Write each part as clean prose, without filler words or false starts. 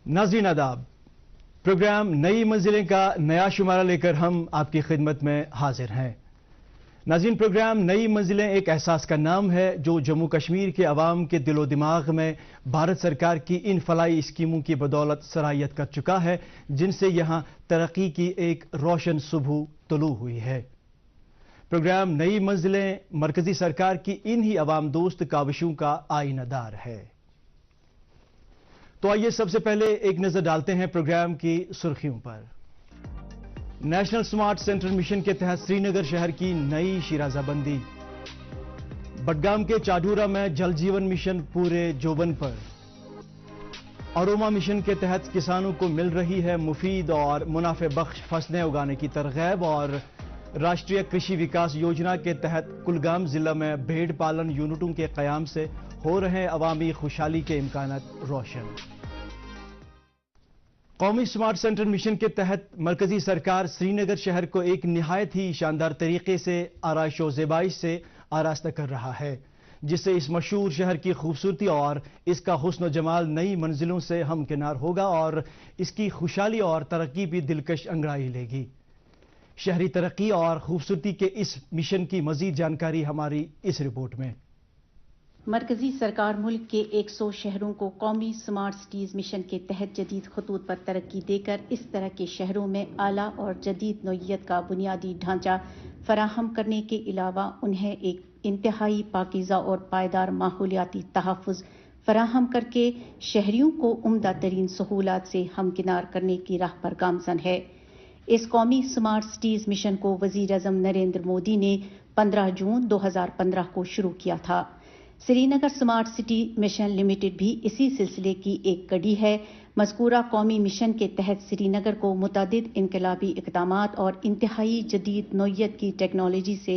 नाज़रीन आदाब, प्रोग्राम नई मंजिलें का नया शुमारा लेकर हम आपकी खिदमत में हाजिर हैं। नाज़रीन, प्रोग्राम नई मंजिलें एक एहसास का नाम है जो जम्मू कश्मीर के अवाम के दिलो दिमाग में भारत सरकार की इन फलाई स्कीमों की बदौलत सराहियत कर चुका है, जिनसे यहां तरक्की की एक रोशन सुबह तुलू हुई है। प्रोग्राम नई मंजिलें मरकजी सरकार की इन्हीं अवाम दोस्त काविशों का आईनादार है। तो आइए सबसे पहले एक नजर डालते हैं प्रोग्राम की सुर्खियों पर। नेशनल स्मार्ट सेंटर मिशन के तहत श्रीनगर शहर की नई शिराजाबंदी। बडगाम के चाडूरा में जल जीवन मिशन पूरे जोबन पर। अरोमा मिशन के तहत किसानों को मिल रही है मुफीद और मुनाफे बख्श फसलें उगाने की तरगीब। और राष्ट्रीय कृषि विकास योजना के तहत कुलगाम जिला में भेड़ पालन यूनिटों के कयाम से हो रहे अवामी खुशहाली के इम्कानात रोशन। कौमी स्मार्ट सेंटर मिशन के तहत मरकजी सरकार श्रीनगर शहर को एक निहायत ही शानदार तरीके से आराइश व ज़ेबाइश से आरास्ता कर रहा है, जिससे इस मशहूर शहर की खूबसूरती और इसका हुस्न जमाल नई मंजिलों से हमकिनार होगा और इसकी खुशहाली और तरक्की भी दिलकश अंगड़ाई लेगी। शहरी तरक्की और खूबसूरती के इस मिशन की मजीद जानकारी हमारी इस रिपोर्ट में। मरकजी सरकार मुल्क के 100 शहरों को कौमी स्मार्ट सिटीज मिशन के तहत जदीद खतूत पर तरक्की देकर इस तरह के शहरों में आला और जदीद नौइयत का बुनियादी ढांचा फराहम करने के अलावा उन्हें एक इंतहाई पाकीज़ा और पायदार माहौलियाती तहफ़्फ़ुज़ फराहम करके शहरियों को उम्दा तरीन सहूलत से हमकिनार करने की राह पर गामज़न है। इस कौमी स्मार्ट सिटीज मिशन को वज़ीर आज़म नरेंद्र मोदी ने 15 जून 2015 को शुरू किया था। Srinagar smart city mission limited भी इसी सिलसिले की एक कड़ी है। मज़कूरा कौमी मिशन के तहत श्रीनगर को मुतअद्दिद इनकलाबी इक़दामात और इंतहाई जदीद नौइयत की टेक्नोलॉजी से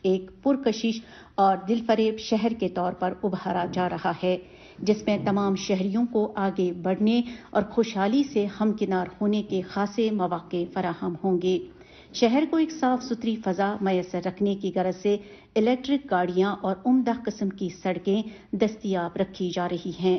एक पुरकशिश और दिलफरेब शहर के तौर पर उभारा जा रहा है, जिसमें तमाम शहरियों को आगे बढ़ने और खुशहाली से हमकिनार होने के खासे मौक़े फराहम होंगे। शहर को एक साफ सुथरी फजा मैसर रखने की गरज से इलेक्ट्रिक गाड़ियां और उम्दा किस्म की सड़कें दस्तयाब रखी जा रही हैं।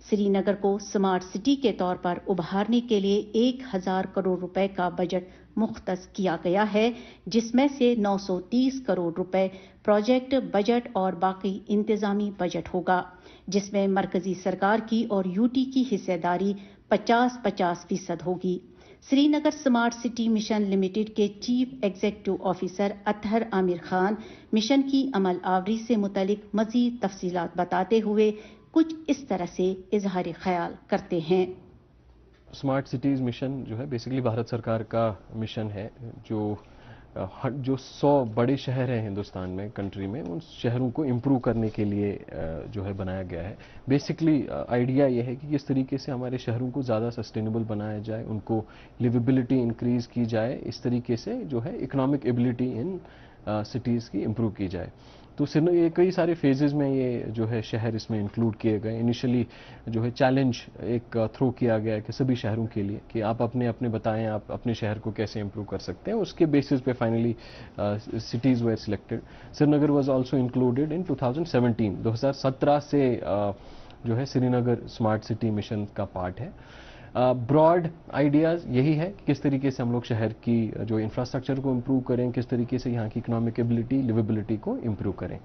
श्रीनगर को स्मार्ट सिटी के तौर पर उभारने के लिए 1000 करोड़ रुपए का बजट मुख्तस किया गया है, जिसमें से 930 करोड़ रुपए प्रोजेक्ट बजट और बाकी इंतजामी बजट होगा, जिसमें मरकजी सरकार की और यूटी की हिस्सेदारी 50-50% होगी। Srinagar smart city mission limited के chief executive officer Athar Aamir Khan mission की अमल आवरी से मुतलिक मजीद तफसीलात बताते हुए कुछ इस तरह से इजहार ख्याल करते हैं। स्मार्ट सिटीज़ मिशन जो है बेसिकली भारत सरकार का मिशन है, जो 100 बड़े शहर हैं हिंदुस्तान में, कंट्री में, उन शहरों को इम्प्रूव करने के लिए जो है बनाया गया है। बेसिकली आइडिया ये है कि किस तरीके से हमारे शहरों को ज़्यादा सस्टेनेबल बनाया जाए, उनको लिवेबिलिटी इंक्रीज़ की जाए, इस तरीके से जो है इकोनॉमिक एबिलिटी इन सिटीज़ की इम्प्रूव की जाए। तो ये कई सारे फेजेस में ये जो है शहर इसमें इंक्लूड किए गए। इनिशियली जो है चैलेंज एक थ्रो किया गया है कि सभी शहरों के लिए कि आप अपने बताएं आप अपने शहर को कैसे इंप्रूव कर सकते हैं। उसके बेसिस पे finally cities were selected. Srinagar was also included in 2017 से जो है श्रीनगर स्मार्ट सिटी मिशन का पार्ट है। ब्रॉड आइडियाज़ यही है कि किस तरीके से हम लोग शहर की जो इंफ्रास्ट्रक्चर को इम्प्रूव करें, किस तरीके से यहाँ की इकोनॉमिक एबिलिटी, लिवेबिलिटी को इम्प्रूव करें।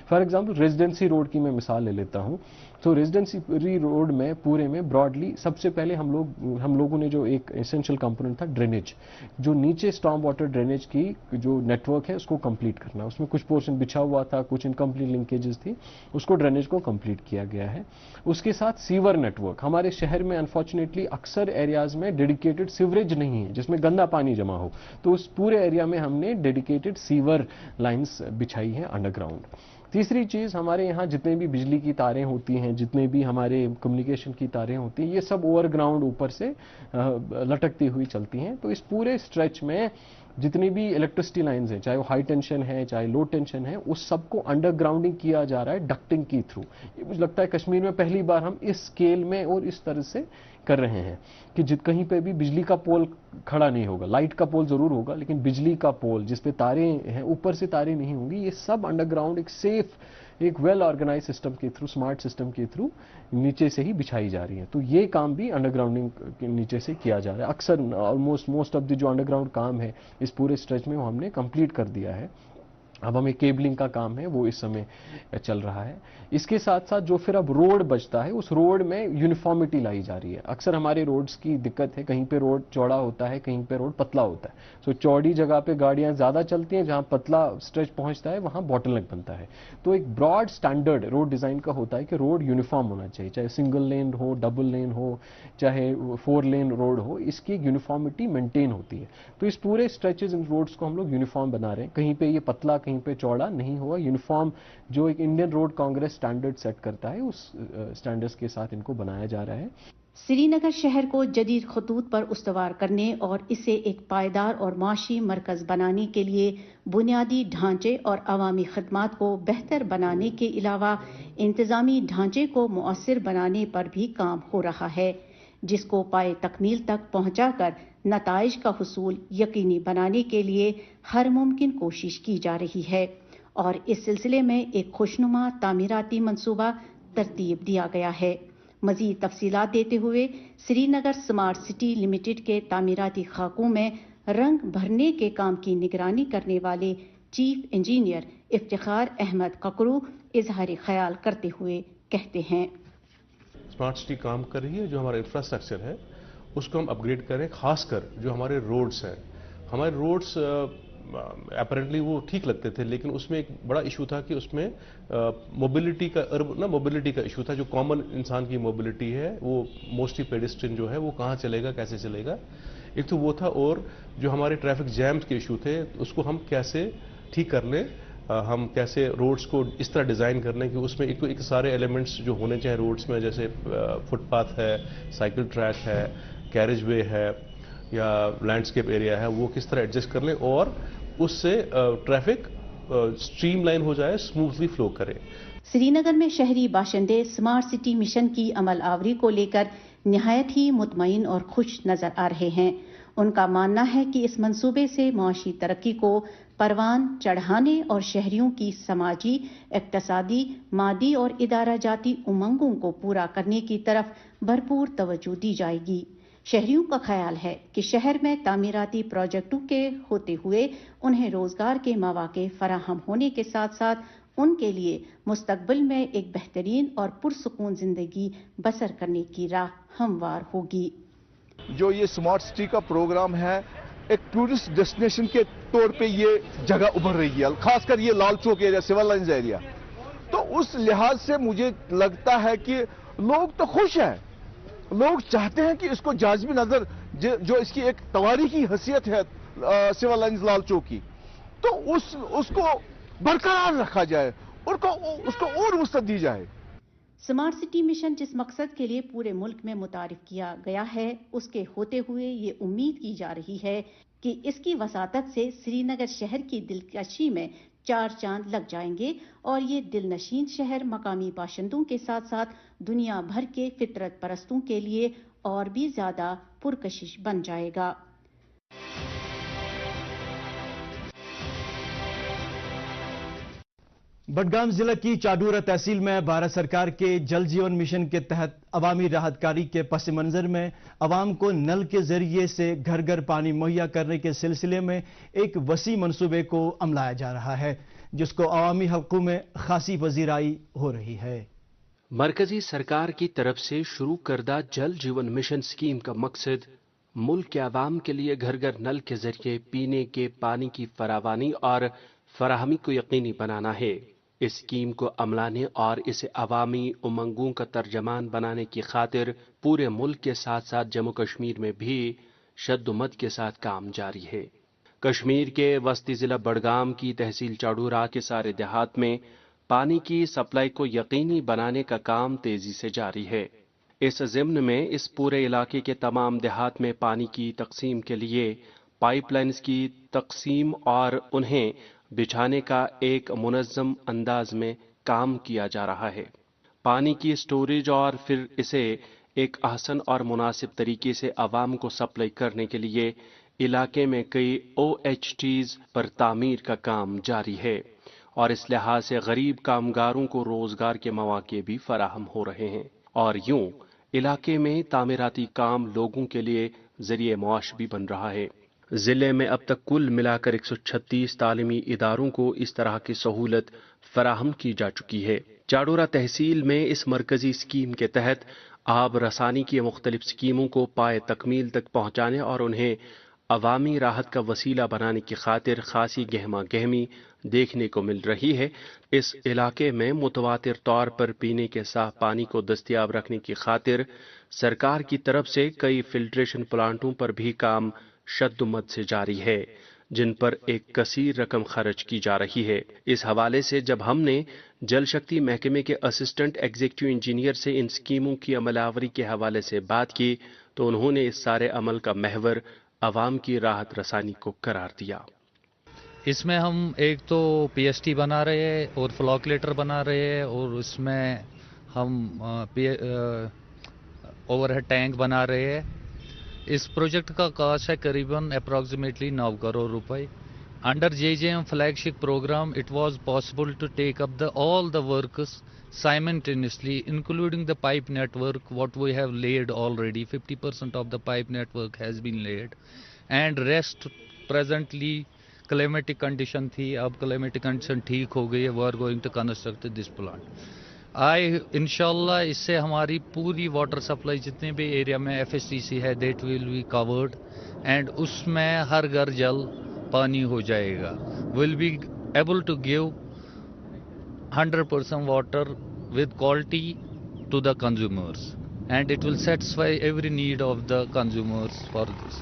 फॉर एग्जांपल रेजिडेंसी रोड की मैं मिसाल ले लेता हूँ। तो रेजिडेंसी रोड में पूरे में ब्रॉडली सबसे पहले हम लोगों ने जो एक एसेंशियल कंपोनेंट था ड्रेनेज, जो नीचे स्टॉर्म वाटर ड्रेनेज की जो नेटवर्क है उसको कंप्लीट करना। उसमें कुछ पोर्शन बिछा हुआ था, कुछ इनकम्प्लीट लिंकेजेस थी, उसको ड्रेनेज को कंप्लीट किया गया है। उसके साथ सीवर नेटवर्क, हमारे शहर में अनफॉर्चुनेटली अक्सर एरियाज में डेडिकेटेड सीवरेज नहीं है जिसमें गंदा पानी जमा हो, तो उस पूरे एरिया में हमने डेडिकेटेड सीवर लाइंस बिछाई है अंडरग्राउंड। तीसरी चीज़, हमारे यहाँ जितने भी बिजली की तारें होती हैं, जितने भी हमारे कम्युनिकेशन की तारें होती हैं, ये सब ओवरग्राउंड ऊपर से लटकती हुई चलती हैं। तो इस पूरे स्ट्रेच में जितनी भी इलेक्ट्रिसिटी लाइंस हैं, चाहे वो हाई टेंशन है चाहे लो टेंशन है, उस सबको अंडरग्राउंडिंग किया जा रहा है डक्टिंग की थ्रू। ये मुझे लगता है कश्मीर में पहली बार हम इस स्केल में और इस तरह से कर रहे हैं कि कहीं पे भी बिजली का पोल खड़ा नहीं होगा। लाइट का पोल जरूर होगा, लेकिन बिजली का पोल जिस पे तारें हैं ऊपर से तारें नहीं होंगी। ये सब अंडरग्राउंड एक सेफ एक वेल ऑर्गेनाइज सिस्टम के थ्रू, स्मार्ट सिस्टम के थ्रू नीचे से ही बिछाई जा रही है। तो ये काम भी अंडरग्राउंडिंग के नीचे से किया जा रहा है। अक्सर ऑलमोस्ट मोस्ट ऑफ द जो अंडरग्राउंड काम है इस पूरे स्ट्रेच में वो हमने कंप्लीट कर दिया है। अब हमें केबलिंग का काम है वो इस समय चल रहा है। इसके साथ साथ जो फिर अब रोड बचता है उस रोड में यूनिफॉर्मिटी लाई जा रही है। अक्सर हमारे रोड्स की दिक्कत है, कहीं पे रोड चौड़ा होता है, कहीं पे रोड पतला होता है। सो चौड़ी जगह पे गाड़ियां ज्यादा चलती हैं, जहां पतला स्ट्रेच पहुंचता है वहां बॉटलनेक बनता है। तो एक ब्रॉड स्टैंडर्ड रोड डिजाइन का होता है कि रोड यूनिफॉर्म होना चाहिए, चाहे सिंगल लेन हो, डबल लेन हो, चाहे 4 लेन रोड हो, इसकी यूनिफॉर्मिटी मेंटेन होती है। तो इस पूरे स्ट्रेचेज इन रोड्स को हम लोग यूनिफॉर्म बना रहे हैं, कहीं पे ये पतला कहीं पे चौड़ा नहीं हुआ। यूनिफॉर्म जो एक Indian road Congress standard set करता है उस स्टैंडर्ड्स के साथ इनको बनाया जा रहा है। श्रीनगर शहर को जदीद खतूत पर उस्तवार करने और इसे एक पायदार और माशी मरकज बनाने के लिए बुनियादी ढांचे और अवामी खदमात को बेहतर बनाने के अलावा इंतजामी ढांचे को मुअस्सिर बनाने पर भी काम हो रहा है, जिसको पाए तकमील तक पहुंचाकर नताइज का हुसूल यकीनी बनाने के लिए हर मुमकिन कोशिश की जा रही है। और इस सिलसिले में एक खुशनुमा तामीराती मंसूबा तरतीब दिया गया है। मजीद तफसीलात देते हुए श्रीनगर स्मार्ट सिटी लिमिटेड के तामीराती खाकों में रंग भरने के काम की निगरानी करने वाले चीफ इंजीनियर इफ्तिखार अहमद ककरू इजहार ख्याल करते हुए कहते हैं, स्मार्ट सिटी काम कर रही है, जो हमारा इंफ्रास्ट्रक्चर है उसको हम अपग्रेड करें, खासकर जो हमारे रोड्स हैं। हमारे रोड्स अपरेंटली वो ठीक लगते थे, लेकिन उसमें एक बड़ा इशू था कि उसमें मोबिलिटी का मोबिलिटी का इशू था। जो कॉमन इंसान की मोबिलिटी है वो मोस्टली पेडेस्ट्रियन जो है वो कहाँ चलेगा, कैसे चलेगा, एक तो वो था। और जो हमारे ट्रैफिक जैम्स के इशू थे उसको हम कैसे ठीक कर लें, हम कैसे रोड्स को इस तरह डिज़ाइन कर लें कि उसमें एक सारे एलिमेंट्स जो होने चाहिए रोड्स में, जैसे फुटपाथ है, साइकिल ट्रैक है, कैरेज वे है या लैंडस्केप एरिया है, वो किस तरह एडजस्ट कर लें और उससे ट्रैफिक स्ट्रीमलाइन हो जाए, स्मूथली फ्लो करे। श्रीनगर में शहरी बाशिंदे स्मार्ट सिटी मिशन की अमल आवरी को लेकर निहायत ही मुतमईन और खुश नजर आ रहे हैं। उनका मानना है कि इस मंसूबे से मुआशी तरक्की को परवान चढ़ाने और शहरियों की समाजी, इक्तसादी, मादी और इदारा जाती उमंगों को पूरा करने की तरफ भरपूर तवज्जो दी जाएगी। शहरियों का ख्याल है कि शहर में तामीराती प्रोजेक्टों के होते हुए उन्हें रोजगार के मौके फराहम होने के साथ साथ उनके लिए मुस्तकबिल में एक बेहतरीन और पुरसुकून जिंदगी बसर करने की राह हमवार होगी। जो ये स्मार्ट सिटी का प्रोग्राम है, एक टूरिस्ट डेस्टिनेशन के तौर पे ये जगह उभर रही है, खासकर ये Lal Chowk area, civil lines area. तो उस लिहाज से मुझे लगता है कि लोग तो खुश हैं, लोग चाहते हैं कि इसको जाज़बी नजर जो इसकी एक तवारीखी हैसियत है सिविल लाइंस लाल चौक की, तो उसको बरकरार रखा जाए और उसको और वुसअत दी जाए। स्मार्ट सिटी मिशन जिस मकसद के लिए पूरे मुल्क में मुतारिफ किया गया है, उसके होते हुए ये उम्मीद की जा रही है कि इसकी वसातत से श्रीनगर शहर की दिलकशी में 4 चांद लग जाएंगे और ये दिलनशीन शहर मकामी बाशिंदों के साथ साथ दुनिया भर के फितरत परस्तों के लिए और भी ज्यादा पुरकशिश बन जाएगा। बडगाम जिला की चाडूरा तहसील में भारत सरकार के जल जीवन मिशन के तहत अवामी राहतकारी के पस मंजर में अवाम को नल के जरिए से घर घर पानी मुहैया करने के सिलसिले में एक वसी मंसूबे को अमलाया जा रहा है, जिसको अवामी हक़ों में खासी पजीराई हो रही है। मरकजी सरकार की तरफ से शुरू करदा जल जीवन मिशन स्कीम का मकसद मुल्क के अवाम के लिए घर घर नल के जरिए पीने के पानी की फरावानी और फराहमी को यकीनी बनाना है। इस स्कीम को अमलाने और इसे अवामी उमंगों का तर्जमान बनाने की खातिर पूरे मुल्क के साथ साथ जम्मू कश्मीर में भी शद्दुमत के साथ काम जारी है। कश्मीर के वस्ती जिला बडगाम की तहसील चाडूरा के सारे देहात में पानी की सप्लाई को यकीनी बनाने का काम तेजी से जारी है। इस ज़िम्न में इस पूरे इलाके के तमाम देहात में पानी की तकसीम के लिए पाइपलाइन्स की तकसीम और उन्हें बिछाने का एक मुनज़्ज़म अंदाज में काम किया जा रहा है। पानी की स्टोरेज और फिर इसे एक आसान और मुनासिब तरीके से आवाम को सप्लाई करने के लिए इलाके में कई OHTs पर तामीर का काम जारी है। اور اس لحاظ سے غریب کامگاروں کو روزگار کے مواقع بھی فراہم ہو رہے ہیں، اور یوں علاقے میں تعمیراتی کام لوگوں کے لیے ذریعہ معاش بھی بن رہا ہے۔ ضلع میں اب تک کل ملا کر 136 تعلیمی اداروں کو اس طرح کی سہولت فراہم کی جا چکی ہے۔ چاڈورہ تحصیل میں اس مرکزی اسکیم کے تحت آب رسانی کی مختلف اسکیموں کو پائے تکمیل تک پہنچانے اور انہیں عوامی راحت کا وسیلہ بنانے کی خاطر خاصی گہما گہمی دیکھنے کو مل رہی ہے۔ اس علاقے میں متواتر طور پر پینے کے صاف پانی کو دستیاب رکھنے کی خاطر سرکار کی طرف سے کئی فلٹریشن پلانٹوں پر بھی کام شد و مد سے جاری ہے، جن پر ایک کثیر رقم خرچ کی جا رہی ہے۔ اس حوالے سے جب ہم نے جل شکتی محکمے کے اسسٹنٹ ایگزیکٹو انجینئر سے ان اسکیموں کی عمل آوری کے حوالے سے بات کی تو انہوں نے اس سارے عمل کا محور عوام کی راحت رسانی کو قرار دیا۔ اس میں ہم ایک تو پی ایس ٹی بنا رہے ہیں اور فلاکلیٹر بنا رہے ہیں، اور اس میں ہم اوور ہیڈ ٹینک بنا رہے ہیں۔ اس پروجیکٹ کا کاسٹ ہے قریباً اپروکسیمیٹلی 9 کروڑ روپے۔ Under JJM flagship programme it was possible to take up all the works simultaneously, including the pipe network what we have laid already. 50% of the pipe network has been laid, and rest presently climatic condition تھی، اب climatic condition ٹھیک ہو گئی ہے، we are going to construct this plant. انشاءاللہ اس سے ہماری پوری water supply جتنے بھی ایریا میں FSTC ہے that will be covered, and اس میں ہر گھر جل پانی ہو جائے گا. Will be able to give 100% water with quality to the consumers, and it will satisfy every need of the consumers for this.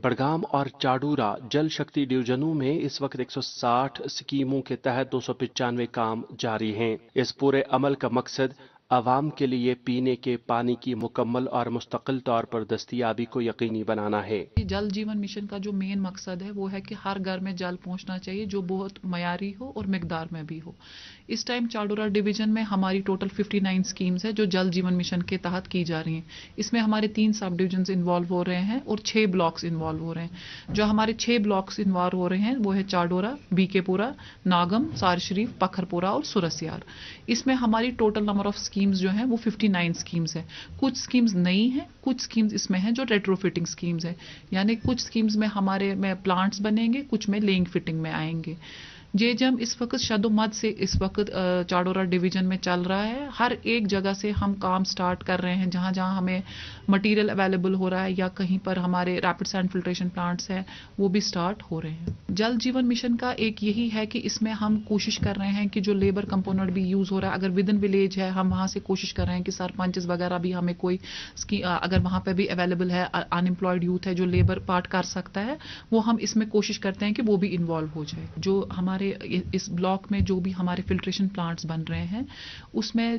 Budgam اور چاڈورہ جل شکتی ڈویژنوں میں اس وقت 160 اسکیموں کے تحت 295 کام جاری ہیں۔ اس پورے عمل کا مقصد عوام کے لیے پینے کے پانی کی مکمل اور مستقل طور پر دستیابی کو یقینی بنانا ہے۔ جل جیون مشن کا جو مین مقصد ہے وہ ہے کہ ہر گھر میں جل پہنچنا چاہیے جو بہت معیاری ہو اور مقدار میں بھی ہو۔ اس ٹائم چاڈورہ ڈویژن میں ہماری ٹوٹل 59 اسکیمز ہیں جو جل جیون مشن کے تحت کی جا رہی ہیں۔ اس میں ہمارے 3 سب ڈویژنز انوالو ہو رہے ہیں اور 6 بلاکس انوالو ہو رہے ہیں۔ جو ہمارے 6 بلاکس انوالو ہو رہے ہیں وہ ہے چاڈورہ، BK پورہ، ناگم، سار شریف، پکھر پورہ اور سورسیار۔ اس میں ہماری ٹوٹل نمبر آف اسکیمز جو ہیں وہ 59 اسکیمز ہیں۔ کچھ اسکیمز نئی ہیں، کچھ اسکیمز اس میں ہیں جو ریٹرو فٹنگ اسکیمز ہیں، یعنی کچھ اسکیمز میں ہمارے میں پلانٹس بنیں گے، کچھ میں لینگ فٹنگ میں آئیں گے۔ JJM اس وقت شد و مد سے اس وقت چاڈورہ ڈویژن میں چل رہا ہے۔ ہر ایک جگہ سے ہم کام سٹارٹ کر رہے ہیں، جہاں جہاں ہمیں مٹیریل اویلیبل ہو رہا ہے یا کہیں پر ہمارے ریپڈ سینڈ فلٹریشن پلانٹس ہیں وہ بھی سٹارٹ ہو رہے ہیں۔ جل جیون مشن کا ایک یہی ہے کہ اس میں ہم کوشش کر رہے ہیں کہ جو لیبر کمپوننٹ بھی یوز ہو رہا ہے، اگر ود ان ولیج ہے ہم وہاں سے کوشش کر رہے ہیں کہ سرپنچز وغیرہ بھی ہمیں کوئی اگر وہاں پہ بھی اویلیبل ہے، ان امپلائڈ یوتھ ہے جو لیبر پارٹ کر سکتا ہے، وہ ہم اس میں کوشش کرتے ہیں کہ وہ بھی انوالو ہو جائے۔ جو ہمارے اس بلاک میں جو بھی ہمارے فلٹریشن پلانٹس بن رہے ہیں اس میں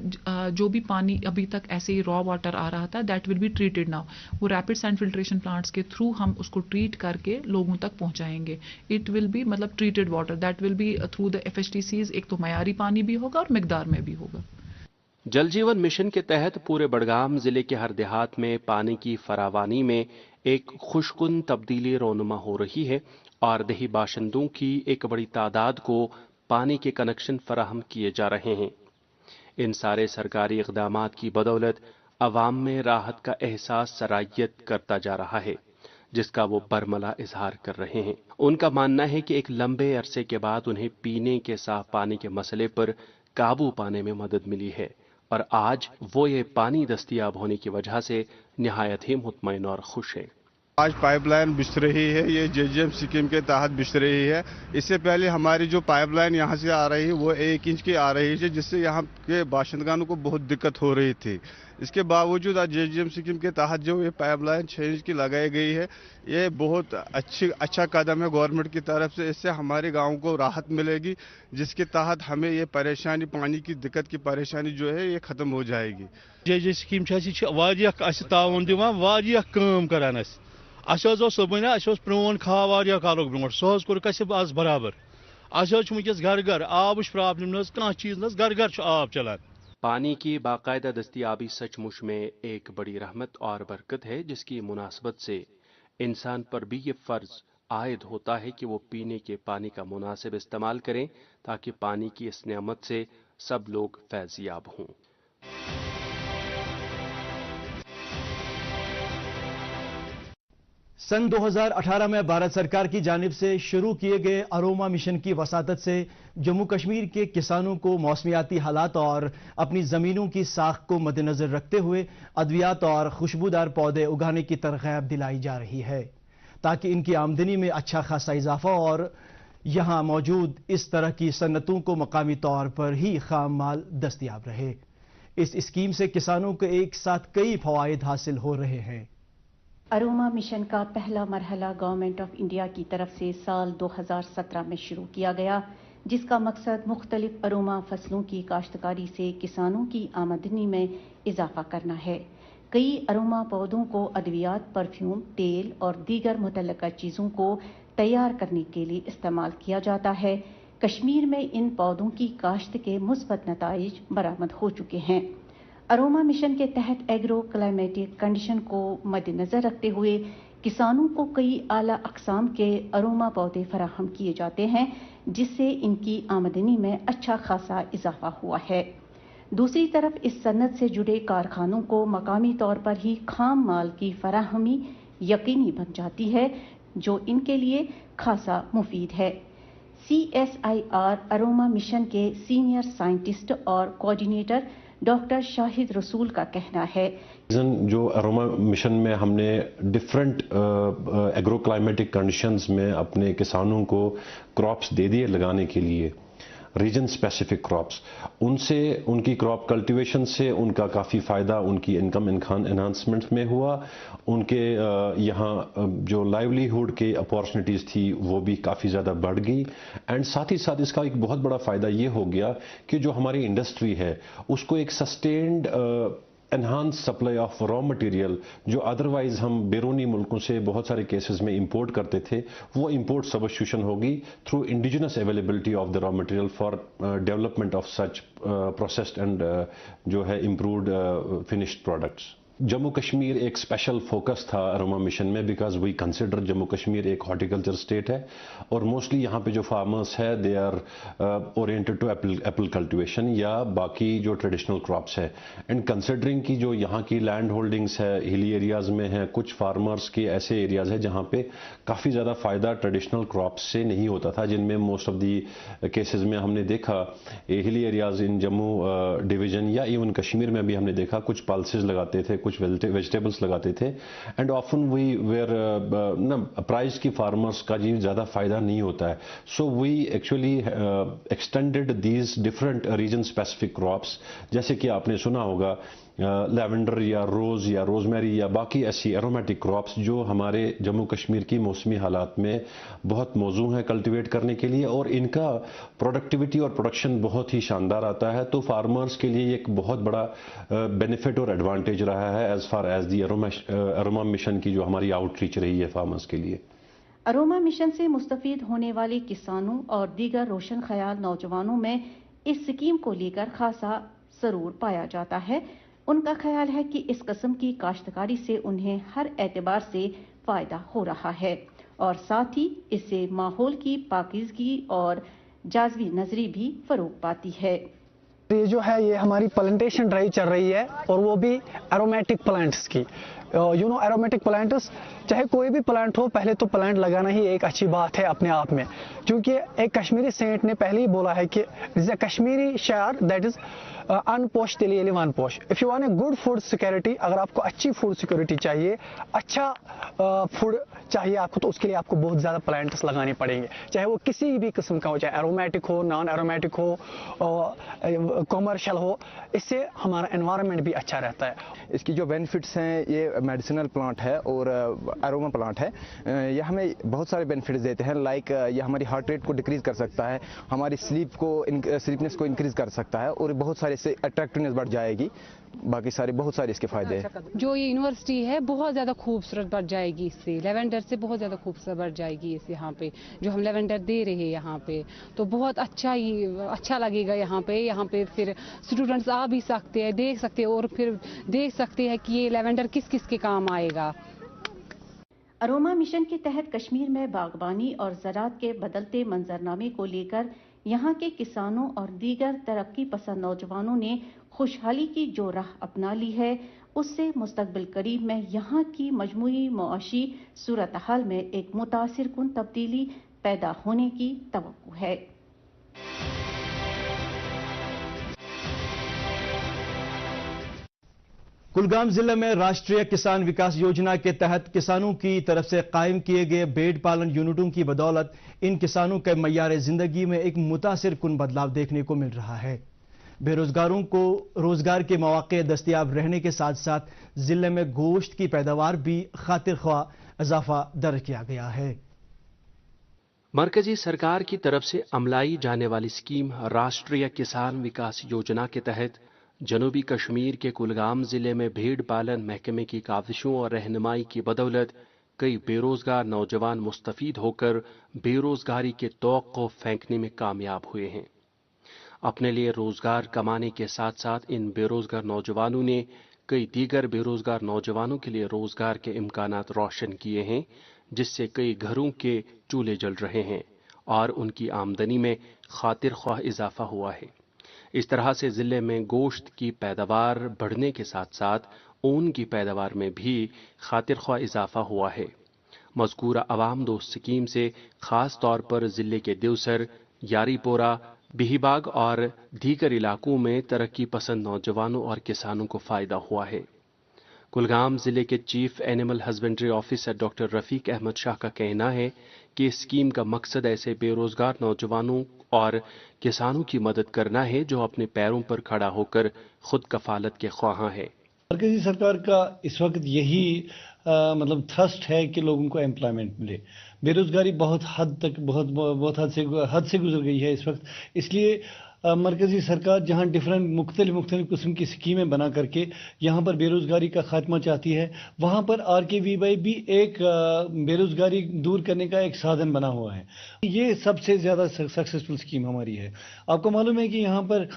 جو بھی پانی ابھی تک ایسے ہی را واٹر آ رہا تھا that will be treated now, وہ ریپڈ سینڈ فلٹریشن پلانٹس کے تھرو ہم اس کو ٹریٹ کر کے لوگوں تک پہنچائیں گے۔ اٹ ول بی مطلب treated water that will be through the FSTCs، ایک تو معیاری پانی بھی ہوگا اور مقدار میں بھی ہوگا۔ جل جیون مشن کے تحت پورے بڑگام ضلع کے ہر دیہات میں پانی کی فراوانی میں ایک خوشکن تبدیلی رونما ہو رہی ہے اور دیہی باشندوں کی ایک بڑی تعداد کو پانی کے کنکشن فراہم کیے جا رہے ہیں۔ ان سارے سرکاری اقدامات کی بدولت عوام میں راحت کا احساس سرایت کرتا جا رہا ہے، جس کا وہ برملا اظہار کر رہے ہیں۔ ان کا ماننا ہے کہ ایک لمبے عرصے کے بعد انہیں پینے کے صاف پانی کے مسئلے پر قابو پانے میں مدد ملی ہے، اور آج وہ یہ پانی دستیاب ہونے کی وجہ سے نہایت ہی مطمئن اور خوش ہیں۔ آج پائپ لائن بچھ رہی ہے، یہ JJM اسکیم کے تحت بچھ رہی ہے۔ اس سے پہلے ہماری جو پائپ لائن یہاں سے آ رہی ہے وہ 1 انچ کی آ رہی ہے، جس سے یہاں کے باشندگانوں کو بہت دقت ہو رہی تھی۔ اس کے باوجود آج JJM اسکیم کے تحت جو یہ پائپ لائن 6 انچ کی لگائی گئی ہے، یہ بہت اچھا قدم ہے گورنمنٹ کی طرف سے۔ اس سے ہمارے گاؤں کو راحت ملے گی، جس کے تحت ہمیں یہ پریشانی، پانی کی دقت کی پریشانی جو ہے یہ ختم ہو جائے گی۔ JJM اسکیم تعاون دِوان، واریاہ کٲم کران اَسہِ۔ اَسہِ حظ اوس صُبحٲے اَسہِ اوس پرٛون کھاہ واریاہ کالُک برونٛٹھ، سُہ حظ کوٚرُکھ اَسہِ آز برابر۔ اَسہِ حظ چھُ وٕنکٮ۪س گھر گھر آبٕچ پرٛابلِم نہٕ حظ کانٛہہ چیٖز نہٕ حظ، گھر گھر چھُ آب چلان۔ پانی کی باقاعدہ دستیابی سچ مچ میں ایک بڑی رحمت اور برکت ہے، جس کی مناسبت سے انسان پر بھی یہ فرض आयद होता है कि वो पीने के पानी का मुनासिब इस्तेमाल करें ताकि पानी की इस नेमत से सब लोग फैज़याब हों। सन 2018 में भारत सरकार की जानिब से शुरू किए गए अरोमा मिशन की वसादत से जम्मू कश्मीर के किसानों को मौसमियाती हालात और अपनी ज़मीनों की साख को मद्देनजर रखते हुए अद्वियात और खुशबूदार पौधे उगाने की तरग़ीब दिलाई जा रही है ताकि इनकी आमदनी में अच्छा खासा इजाफा और यहाँ मौजूद इस तरह की सन्नतों को मकामी तौर पर ही खाम माल दस्तयाब रहे। इस स्कीम से किसानों को एक साथ कई फवायद हासिल हो रहे हैं। अरोमा मिशन का पहला मरहला गवर्नमेंट ऑफ इंडिया की तरफ से साल 2017 में शुरू किया गया, जिसका मकसद मुख्तलिफ अरोमा फसलों की काश्तकारी से किसानों की आमदनी में इजाफा करना है। कई अरोमा पौधों को अद्वियात, परफ्यूम, तेल और दीगर मुतल्लका चीज़ों को तैयार करने के लिए इस्तेमाल किया जाता है। कश्मीर में इन पौधों की काश्त के मुस्बत नताइज बरामद हो चुके हैं। अरोमा मिशन के तहत एग्रो क्लाइमेटिक कंडीशन को मद्देनजर रखते हुए किसानों को कई आला अक़साम के अरोमा पौधे फराहम किए जाते हैं, जिससे इनकी आमदनी में अच्छा खासा इजाफा हुआ है। दूसरी तरफ इस सन्नत से जुड़े कारखानों को मकामी तौर पर ही खाम माल की फराहमी यकीनी बन जाती है, जो इनके लिए खासा मुफीद है। CSIR अरोमा मिशन के सीनियर साइंटिस्ट और कोऑर्डिनेटर डॉक्टर शाहिद रसूल का कहना है, जो अरोमा मिशन में हमने डिफरेंट एग्रो क्लाइमेटिक कंडीशंस में अपने किसानों को क्रॉप्स दे दिए लगाने के लिए, रीजन स्पेसिफिक क्रॉप्स, उनसे उनकी क्रॉप कल्टीवेशन से उनका काफ़ी फ़ायदा उनकी इनकम एनहांसमेंट में हुआ। उनके यहाँ जो लाइवलीहुड के अपॉर्चुनिटीज़ थी वो भी काफ़ी ज़्यादा बढ़ गई। एंड साथ ही साथ इसका एक बहुत बड़ा फ़ायदा ये हो गया कि जो हमारी इंडस्ट्री है उसको एक sustained enhance supply of raw material, जो अदरवाइज हम बैरूनी मुल्कों से बहुत सारे केसेस में इंपोर्ट करते थे, वो इंपोर्ट सब्स्टिट्यूशन होगी through indigenous availability of the raw material for development of such processed and जो है improved finished products. Jammu Kashmir एक स्पेशल फोकस था अरोमा मिशन में, because we consider Jammu Kashmir एक हॉर्टिकल्चर स्टेट है और मोस्टली यहाँ पे जो फार्मर्स है they are oriented to apple cultivation या बाकी जो ट्रेडिशनल क्रॉप्स है। एंड कंसिडरिंग की जो यहाँ की लैंड होल्डिंग्स है हिली एरियाज़ में है, कुछ फार्मर्स के ऐसे एरियाज़ है जहाँ पे काफ़ी ज़्यादा फ़ायदा ट्रेडिशनल क्रॉप्स से नहीं होता था, जिनमें मोस्ट ऑफ दी केसेस में हमने देखा हिली एरियाज़ इन जम्मू डिवीज़न या इवन कश्मीर में भी हमने देखा कुछ पल्सेस लगाते थे, कुछ वेजिटेबल्स लगाते थे। एंड ऑफन वी वेयर ना प्राइस की फार्मर्स का जी ज़्यादा फायदा नहीं होता है। So we actually extended these different region specific crops, जैसे कि आपने सुना होगा लेवेंडर या रोज़ या रोजमेरी या बाकी ऐसी एरोमेटिक क्रॉप्स जो हमारे जम्मू कश्मीर की मौसमी हालात में बहुत मौजू हैं कल्टीवेट करने के लिए, और इनका प्रोडक्टिविटी और प्रोडक्शन बहुत ही शानदार आता है। तो फार्मर्स के लिए एक बहुत बड़ा बेनिफिट और एडवांटेज रहा है as far as the aroma mission की जो हमारी आउटरीच रही है फार्मर्स के लिए। अरोमा मिशन से मुस्तफीद होने वाले किसानों और दीगर रोशन ख्याल नौजवानों में इस स्कीम को लेकर खासा सरूर पाया जाता है। उनका ख्याल है कि इस किस्म की काश्तकारी से उन्हें हर एतबार से फायदा हो रहा है और साथ ही इससे माहौल की पाकीज़गी और जाज़वी नजरी भी फरोग पाती है। ये जो है ये हमारी प्लांटेशन ड्राइव चल रही है और वो भी एरोमेटिक प्लांट्स की। एरोमेटिक प्लांट्स, चाहे कोई भी प्लांट हो, पहले तो प्लांट लगाना ही एक अच्छी बात है अपने आप में, क्योंकि एक कश्मीरी सेंट ने पहले ही बोला है कि कश्मीरी शायर दैट इज अनपोश तिली वन पोश। If you want a good food security, अगर आपको अच्छी फूड सिक्योरिटी चाहिए, अच्छा फूड चाहिए आपको, तो उसके लिए आपको बहुत ज़्यादा प्लांट्स लगाने पड़ेंगे, चाहे वो किसी भी किस्म का हो, चाहे एरोमेटिक हो, नॉन एरोमेटिक हो, कॉमर्शियल हो। इससे हमारा एनवायरनमेंट भी अच्छा रहता है। इसकी जो बेनिफिट्स हैं, ये मेडिसिनल प्लांट है और अरोमा प्लांट है, ये हमें बहुत सारे बेनिफिट्स देते हैं। लाइक ये हमारी हार्ट रेट को डिक्रीज कर सकता है, हमारी स्लीपनेस को इंक्रीज कर सकता है और बहुत सारे इससे अट्रैक्टिवनेस बढ़ जाएगी, बाकी सारे बहुत सारे इसके फायदे हैं। जो ये यूनिवर्सिटी है बहुत ज़्यादा खूबसूरत बढ़ जाएगी इससे, लेवेंडर से बहुत ज़्यादा खूबसूरत बढ़ जाएगी इस यहाँ पे जो हम लेवेंडर दे रहे हैं यहाँ पे, तो बहुत अच्छा लगेगा यहाँ पे। फिर स्टूडेंट्स आ भी सकते हैं, देख सकते हैं और फिर देख सकते हैं कि ये लेवेंडर किस किस के काम आएगा। अरोमा मिशन के तहत कश्मीर में बागबानी और ज़राअत के बदलते मंजरनामे को लेकर यहाँ के किसानों और दीगर तरक्की पसंद नौजवानों ने खुशहाली की जो राह अपना ली है, उससे मुस्तकबिल करीब में यहाँ की मजमूई मुआशी सूरत हाल में एक मुतासिर कुन तब्दीली पैदा होने की तवक्को है। कुलगाम जिले में राष्ट्रीय किसान विकास योजना के तहत किसानों की तरफ से कायम किए गए भेड़ पालन यूनिटों की बदौलत इन किसानों के मय्यार जिंदगी में एक मुतासिर कुन बदलाव देखने को मिल रहा है। बेरोजगारों को रोजगार के मौके दस्तयाब रहने के साथ साथ जिले में गोश्त की पैदावार भी खातिर ख्वाह इजाफा दर्ज किया गया है। मरकजी सरकार की तरफ से अमलाई जाने वाली स्कीम राष्ट्रीय किसान विकास योजना के तहत जनूबी कश्मीर के कुलगाम जिले में भेड़ पालन महकमे की काविशों और रहनुमाई की बदौलत कई बेरोजगार नौजवान मुस्तफीद होकर बेरोजगारी के तौक को फेंकने में कामयाब हुए हैं। अपने लिए रोजगार कमाने के साथ साथ इन बेरोजगार नौजवानों ने कई दीगर बेरोजगार नौजवानों के लिए रोजगार के इम्कानात रोशन किए हैं, जिससे कई घरों के चूल्हे जल रहे हैं और उनकी आमदनी में खातिर ख्वाह इजाफा हुआ है। इस तरह से जिले में गोश्त की पैदावार बढ़ने के साथ साथ ऊन की पैदावार में भी खातिर ख्वाह इजाफा हुआ है। मज़कूरा अवाम दोस्त स्कीम से खास तौर पर जिले के देवसर, यारीपोरा, बिहीबाग और दीगर इलाकों में तरक्की पसंद नौजवानों और किसानों को फायदा हुआ है। कुलगाम जिले के chief animal husbandry officer doctor Rafiq Ahmad Shah का कहना है कि इस स्कीम का मकसद ऐसे बेरोजगार नौजवानों और किसानों की मदद करना है जो अपने पैरों पर खड़ा होकर खुद कफालत के ख्वाहां है। मरकजी सरकार का इस वक्त यही मतलब थ्रस्ट है कि लोगों को एम्प्लॉयमेंट मिले। बेरोजगारी बहुत हद तक बहुत हद से गुजर गई है इस वक्त, इसलिए मरकजी सरकार जहां डिफरेंट मुख्तलिफ किस्म की स्कीमें बना करके यहाँ पर बेरोजगारी का खात्मा चाहती है, वहाँ पर RKVY भी एक बेरोजगारी दूर करने का एक साधन बना हुआ है। ये सबसे ज़्यादा सक्सेसफुल स्कीम हमारी है। आपको मालूम है कि यहाँ पर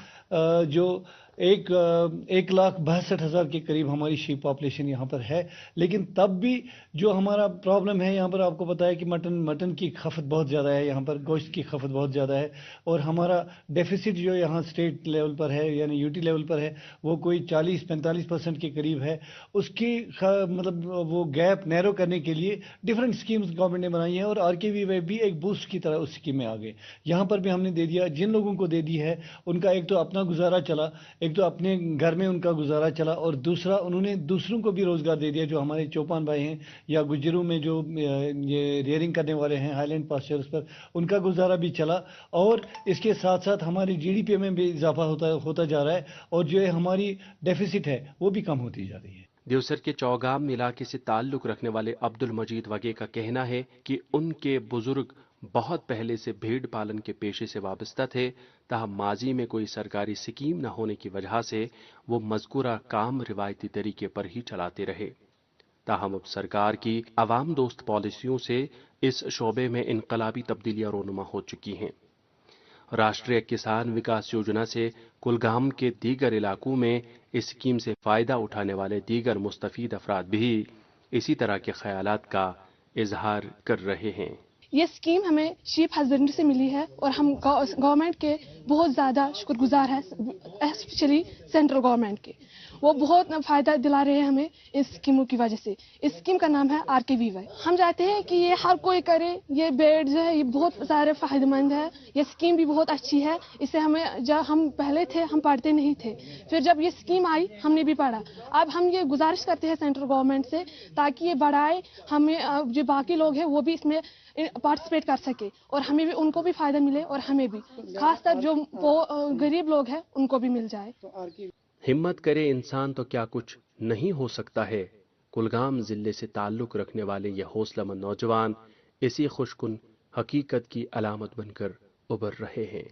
जो 1,62,000 के करीब हमारी शीप पॉपुलेशन यहाँ पर है, लेकिन तब भी जो हमारा प्रॉब्लम है यहाँ पर आपको पता है कि मटन की खपत बहुत ज़्यादा है, यहाँ पर गोश्त की खपत बहुत ज़्यादा है और हमारा डेफिसिट जो यहाँ स्टेट लेवल पर है यानी UT लेवल पर है वो कोई 40-45% के करीब है। उसकी मतलब वो गैप नैरो करने के लिए डिफरेंट स्कीम्स गवर्नमेंट ने बनाई है और RKVY भी एक बूस्ट की तरह उस स्कीम में आ गए। यहाँ पर भी हमने दे दिया, जिन लोगों को दे दी है उनका एक तो अपना गुजारा चला, एक तो अपने घर में उनका गुजारा चला और दूसरा उन्होंने दूसरों को भी रोजगार दे दिया। जो हमारे चौपान भाई हैं या गुज्जरों में जो ये रेयरिंग करने वाले हैं हाईलैंड पास्चर्स पर, उनका गुजारा भी चला और इसके साथ साथ हमारी GDP में भी इजाफा होता जा रहा है और जो हमारी डेफिसिट है वो भी कम होती जा रही है। देवसर के चौगाम इलाके से ताल्लुक रखने वाले अब्दुल मजीद वगे का कहना है कि उनके बुजुर्ग बहुत पहले से भेड़ पालन के पेशे से वाबस्ता थे, ताहम माजी में कोई सरकारी स्कीम न होने की वजह से वो मज़कूरा काम रिवायती तरीके पर ही चलाते रहे। ताहम अब सरकार की आवाम दोस्त पॉलिसियों से इस शोबे में इनकलाबी तब्दीलियां रोनुमा हो चुकी हैं। राष्ट्रीय किसान विकास योजना से कुलगाम के दीगर इलाकों में इस स्कीम से फ़ायदा उठाने वाले दीगर मुस्तफीद अफराद भी इसी तरह के ख्यालात का इजहार कर रहे हैं। ये स्कीम हमें शीप हस्बेंड्री से मिली है और हम गवर्नमेंट के बहुत ज़्यादा शुक्रगुजार हैं, स्पेशली सेंट्रल गवर्नमेंट के। वो बहुत फ़ायदा दिला रहे हैं हमें इस स्कीमों की वजह से। इस स्कीम का नाम है RKVY। हम चाहते हैं कि ये हर कोई करे। ये बेड जो है ये बहुत सारे फ़ायदेमंद है। ये स्कीम भी बहुत अच्छी है। इससे हमें जब हम पहले थे हम पढ़ते नहीं थे, फिर जब ये स्कीम आई हमने भी पढ़ा। अब हम ये गुजारिश करते हैं सेंट्रल गवर्नमेंट से ताकि ये बढ़ाए, हमें जो बाकी लोग हैं वो भी इसमें पार्टिसिपेट कर सके और हमें भी, उनको भी फ़ायदा मिले और हमें भी, खासकर जो वो गरीब लोग हैं उनको भी मिल जाए। हिम्मत करे इंसान तो क्या कुछ नहीं हो सकता है। कुलगाम जिले से ताल्लुक रखने वाले ये हौसलामंद नौजवान इसी खुशकुन हकीकत की अलामत बनकर उभर रहे हैं।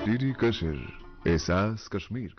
DD कशर एहसास कश्मीर।